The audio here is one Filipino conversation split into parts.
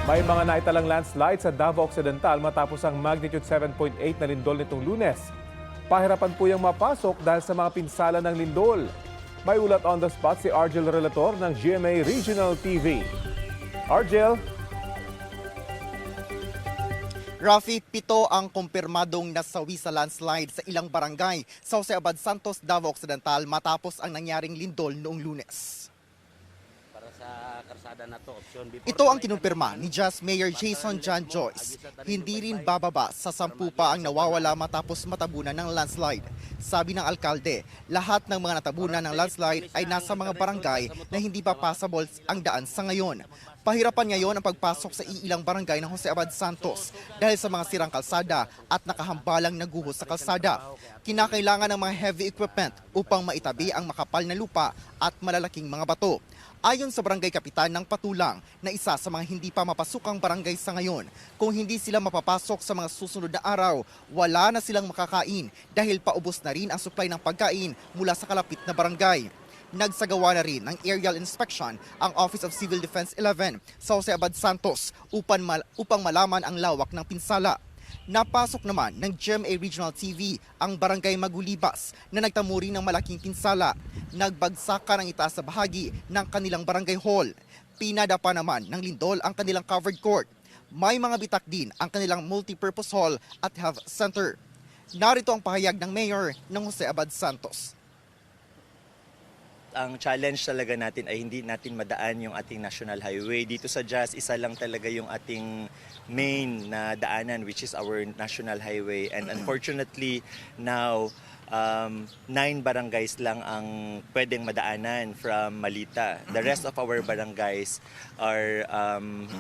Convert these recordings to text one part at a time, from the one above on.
May mga naitalang landslide sa Davao Occidental matapos ang magnitude 7.8 na lindol nitong Lunes. Pahirapan po yung mapasok dahil sa mga pinsala ng lindol. May ulat on the spot si Argel Relator ng GMA Regional TV. Argel? Rafi, 7 ang kumpirmadong nasawi sa landslide sa ilang barangay sa Jose Abad Santos, Davao Occidental matapos ang nangyaring lindol noong Lunes. Para sa karsada na to, option before Ito ang kinumpirma ni Just Mayor Jason John Joyce. Hindi rin bababa sa 10 pa ang nawawala matapos matabunan ng landslide. Sabi ng alkalde, lahat ng mga natabunan ng landslide ay nasa mga barangay na hindi pa passable ang daan sa ngayon. Pahirapan ngayon ang pagpasok sa iilang barangay ng Jose Abad Santos dahil sa mga sirang kalsada at nakahambalang na guho sa kalsada. Kinakailangan ng mga heavy equipment upang maitabi ang makapal na lupa at malalaking mga bato. Ayon sa barangay kapitan ng Patulang na isa sa mga hindi pa mapasukang barangay sa ngayon, kung hindi sila mapapasok sa mga susunod na araw, wala na silang makakain dahil paubos na rin ang supply ng pagkain mula sa kalapit na barangay. Nagsagawa na rin ng aerial inspection ang Office of Civil Defense 11 sa Jose Abad Santos upang malaman ang lawak ng pinsala. Napasok naman ng GMA Regional TV ang barangay Magulibas na nagtamo rin ng malaking pinsala. Nagbagsakan ang itaas sa bahagi ng kanilang barangay hall. Pinadapa naman ng lindol ang kanilang covered court. May mga bitak din ang kanilang multipurpose hall at health center. Narito ang pahayag ng Mayor ng Jose Abad Santos. Ang challenge talaga natin ay hindi natin madaan yung ating national highway. Dito sa Jas, isa lang talaga yung ating main na daanan, which is our national highway. And unfortunately, now, 9 barangays lang ang pwedeng madaanan from Malita. The rest of our barangays are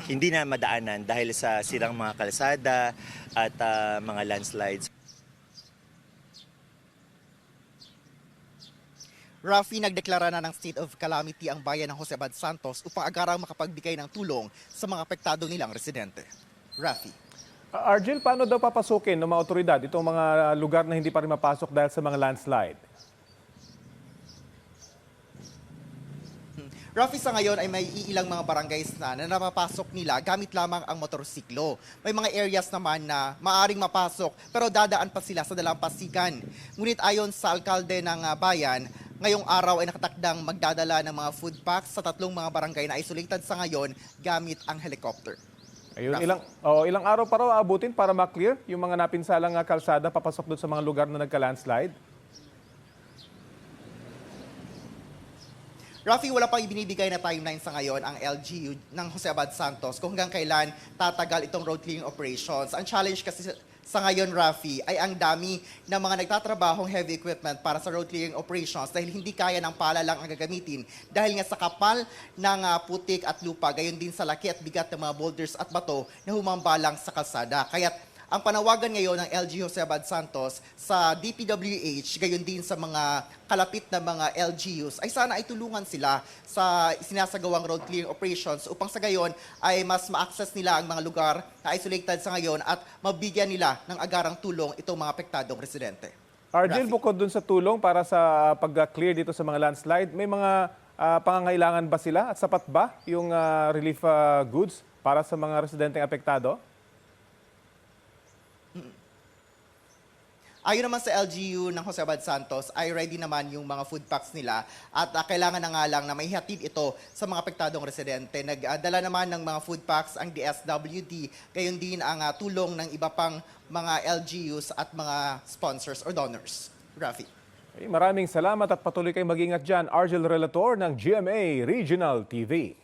hindi na madaanan dahil sa sirang mga kalsada at mga landslides. Rafi, nagdeklara na ng state of calamity ang bayan ng Jose Abad Santos upang agarang makapagbigay ng tulong sa mga apektado nilang residente. Rafi. Argel, paano daw papasukin ng mga otoridad itong mga lugar na hindi pa rin mapasok dahil sa mga landslide? Rafi, sa ngayon ay may iilang mga barangays na napapasok nila gamit lamang ang motorsiklo. May mga areas naman na maaring mapasok pero dadaan pa sila sa dalampasigan. Ngunit ayon sa alkalde ng bayan, ngayong araw ay nakatakdang magdadala ng mga food packs sa 3 mga barangay na isolated sa ngayon gamit ang helicopter. Ayun, ilang araw pa raw aabutin para ma-clear yung mga napinsalang kalsada papasok doon sa mga lugar na nagka-landslide? Rafi, wala pang ibinibigay na timeline sa ngayon ang LGU ng Jose Abad Santos kung hanggang kailan tatagal itong road clearing operations. Ang challenge kasi sa ngayon, Rafi, ay ang dami ng mga nagtatrabahong heavy equipment para sa road clearing operations dahil hindi kaya ng pala lang ang gagamitin dahil nga sa kapal ng putik at lupa, gayon din sa laki at bigat ng mga boulders at bato na humambalang sa kalsada. Kaya ang panawagan ngayon ng LG Jose Abad Santos sa DPWH, gayon din sa mga kalapit na mga LGUs, ay sana ay tulungan sila sa sinasagawang road clearing operations upang sa gayon ay mas ma-access nila ang mga lugar na isolated sa ngayon at mabigyan nila ng agarang tulong itong mga apektadong residente. Argel, Rafi. bukod dun sa tulong para sa pag-clear dito sa mga landslide, may mga pangangailangan ba sila at sapat ba yung relief goods para sa mga residenteng apektado? Ayon naman sa LGU ng Jose Abad Santos, ay ready naman yung mga food packs nila at kailangan na nga lang na maihatid ito sa mga apektadong residente. Nagdala naman ng mga food packs ang DSWD, gayon din ang tulong ng iba pang mga LGUs at mga sponsors or donors. Rafi. Maraming salamat at patuloy kayong mag-ingat dyan. Argel Relator ng GMA Regional TV.